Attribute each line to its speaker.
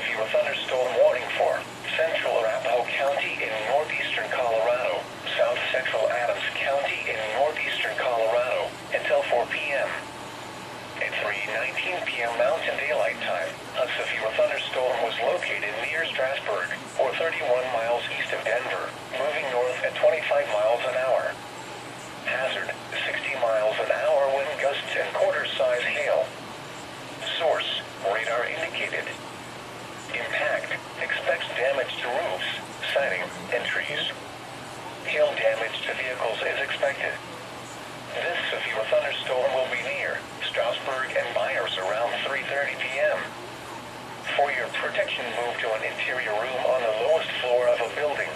Speaker 1: severe thunderstorm warning for central Arapahoe County in northeastern Colorado, south central Adams County in northeastern Colorado, until 4 p.m. At 3:19 p.m. Mountain Daylight Time, a severe thunderstorm was located near Strasburg, or 31 miles east of Denver, moving north at 25 miles an hour. Hazard, 60 miles an hour wind gusts and quarter-size hail. Source, radar indicated. Impact, expects damage to roofs, siding, and trees. Hail damage to vehicles is expected. This severe thunderstorm will be near Strasburg and Myers around 3:30 p.m. For your protection, move to an interior room on the lowest floor of a building.